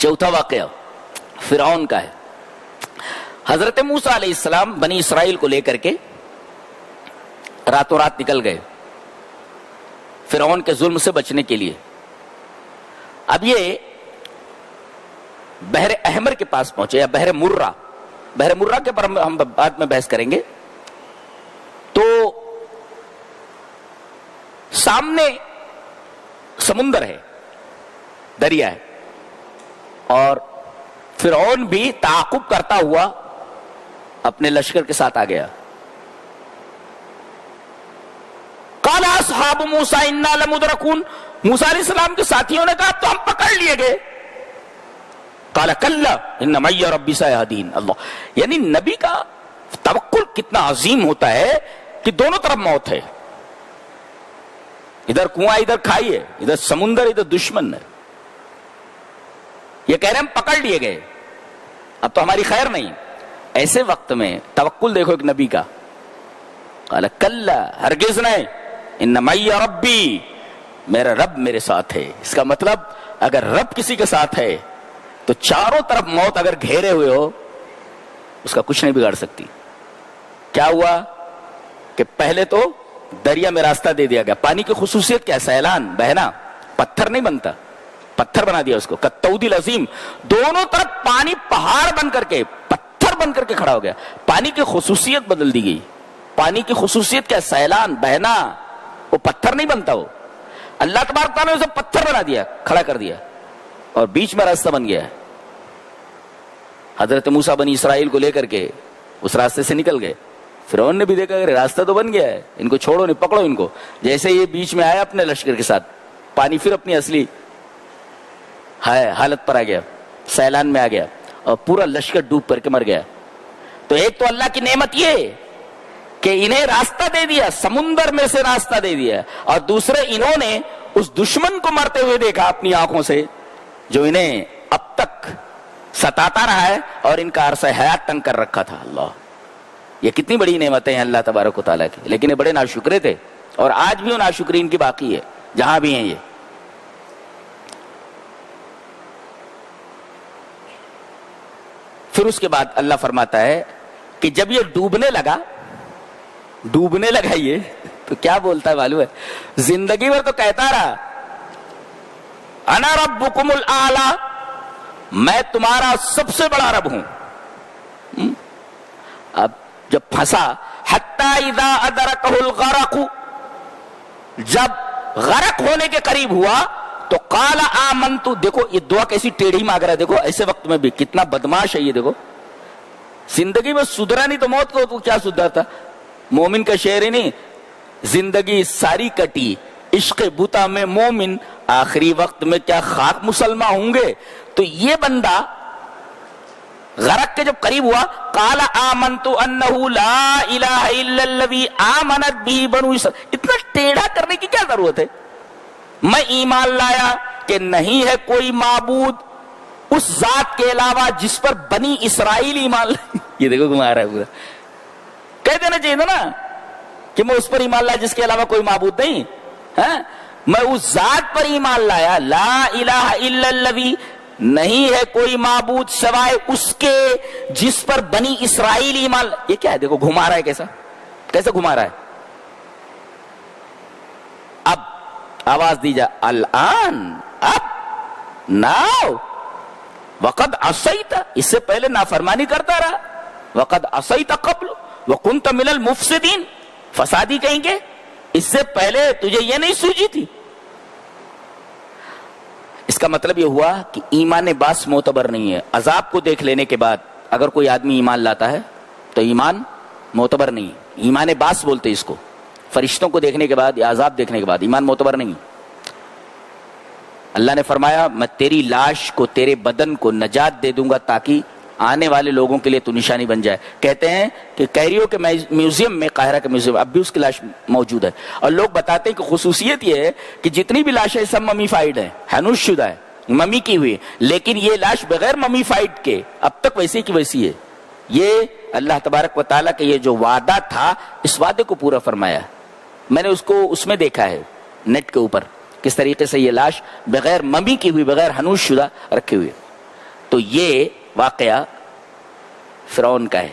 चौथा वाकया फिरौन का है। हजरत मूसा अलैहिस्सलाम बनी इसराइल को लेकर के रातों रात निकल गए फिरौन के जुल्म से बचने के लिए। अब ये बहरे अहमर के पास पहुंचे, या बहरे मुर्रा के पर हम बाद में बहस करेंगे। तो सामने समुंदर है, दरिया है, और फिरौन भी ताकुब करता हुआ अपने लश्कर के साथ आ गया। काला अस्हाबु मूसा इन्ना लमुदरकून, मूसा अलैहिस्सलाम के साथियों ने कहा तो हम पकड़ लिए गए। काला कल्ला इन्ना मय्या रब्बी सयहदीन। अल्लाह, यानी नबी का तवक्कुल कितना अजीम होता है कि दोनों तरफ मौत है, इधर कुआं इधर खाई है, इधर समुंदर इधर दुश्मन है। ये कह रहे हम पकड़ लिए गए, अब तो हमारी खैर नहीं। ऐसे वक्त में तवक्कुल देखो एक नबी का। काला कल्ला, हरगिज नहीं, इन्ना मय्या रब्बी, मेरा रब मेरे साथ है। इसका मतलब अगर रब किसी के साथ है तो चारों तरफ मौत अगर घेरे हुए हो उसका कुछ नहीं बिगाड़ सकती। क्या हुआ कि पहले तो दरिया में रास्ता दे दिया गया। पानी की खुसूसियत क्या है? सैलान, बहना, पत्थर नहीं बनता, पत्थर बना दिया उसको, कत्तौदिल अजीम। दोनों तरफ पानी पहाड़ बन करके, पत्थर बन करके खड़ा हो गया। पानी की खुसूसियत बदल दी गई। पानी की खुसूसियत क्या है? सैलान, बहना, वो पत्थर नहीं बनता। वो अल्लाह तबारक तआला ने उसे पत्थर बना दिया, खड़ा कर दिया, और बीच में रास्ता बन गया। हजरत मूसा बनी इसराइल को लेकर के उस रास्ते से निकल गए। फिरौन ने भी देखा अरे रास्ता तो बन गया है, इनको छोड़ो नहीं, पकड़ो इनको। जैसे ये बीच में आया अपने लश्कर के साथ, पानी फिर अपनी असली हालत पर आ गया, सैलान में आ गया, और पूरा लश्कर डूब करके मर गया। तो एक तो अल्लाह की नेमत ये कि इन्हें रास्ता दे दिया, समुंदर में से रास्ता दे दिया, और दूसरे इन्होंने उस दुश्मन को मरते हुए देखा अपनी आंखों से जो इन्हें अब तक सताता रहा है और इनका अरसा हयात तंग कर रखा था। अल्लाह, ये कितनी बड़ी नेमतें हैं अल्लाह तबारक व तआला की। लेकिन ये बड़े नाशुक्रे थे, और आज भी वो नाशुक्री इनकी बाकी है जहां भी हैं ये। फिर उसके बाद अल्लाह फरमाता है कि जब ये डूबने लगा ये, तो क्या बोलता है मालूम है? जिंदगी भर तो कहता रहा अना रब्बुकुमुल आला, मैं तुम्हारा सबसे बड़ा रब हूं। अब जब फंसा, हत्ता इज़ा अदरकहुल गरक़ु, जब गरक होने के करीब हुआ तो काला आमंतु। देखो ये दुआ कैसी टेढ़ी मांग रहा है, देखो ऐसे वक्त में भी कितना बदमाश है ये। देखो जिंदगी में सुधरा नहीं तो मौत को तो क्या सुधरता? मोमिन का शेर ही नहीं, जिंदगी सारी कटी इश्क़ बुता में मोमिन, आखिरी वक्त में क्या खाक मुसलमान होंगे। तो ये बंदा गरक के जब करीब हुआ, काला आमंतु अन्नहु ला इलाहा इल्लल्लज़ी आमनत बिही बनु इसराईल। इतना टेढ़ा करने की क्या जरूरत है? मैं ईमान लाया कि नहीं है कोई माबूद उस जात के अलावा जिस पर बनी इसराइल ईमान लाए। ये देखो घुमा रहा है पूरा। कह देना चाहिए था ना कि मैं उस पर ईमान लाया जिसके अलावा कोई माबूद नहीं है। मैं उस जात पर ईमान लाया, ला इलाहा इल्लल्लज़ी, नहीं है कोई माबूद सिवाय उसके जिस पर बनी इसराइल ईमान। ये क्या है? देखो घुमा रहा है, कैसे घुमा रहा है। अब आवाज दी जा, अल-आन, अब, नाउ, वक़द असैता, इससे पहले नाफरमानी करता रहा, वक़द असैता क़ब्ल व कुन्त मिनल मुफ़सिदीन, फसादी कहेंगे, इससे पहले तुझे ये नहीं सूझी थी। इसका मतलब ये हुआ कि ईमान बास मोतबर नहीं है। अजाब को देख लेने के बाद अगर कोई आदमी ईमान लाता है तो ईमान मोतबर नहीं है। ईमान बास बोलते इसको, फरिश्तों को देखने के बाद या अजाब देखने के बाद ईमान मोतबर नहीं। अल्लाह ने फरमाया मैं तेरी लाश को, तेरे बदन को नजात दे दूंगा ताकि आने वाले लोगों के लिए तू निशानी बन जाए। कहते हैं कि कैरियो के म्यूजियम में, काहिरा के म्यूजियम, अब भी उसकी लाश मौजूद है, और लोग बताते हैं कि खुसूसियत ये है कि जितनी भी लाशें सब ममीफाइड है, हनुशुदा है, ममी की हुई, लेकिन ये लाश बगैर ममीफाइड के अब तक वैसी की वैसी है। ये अल्लाह तबारक व तआला का ये जो वादा था, इस वादे को पूरा फरमाया। मैंने उसको उसमें देखा है नेट के ऊपर, किस तरीके से ये लाश बगैर ममी की हुई, बगैर हनूश शुदा रखी हुई है। تو یہ واقعہ فرعون کا ہے.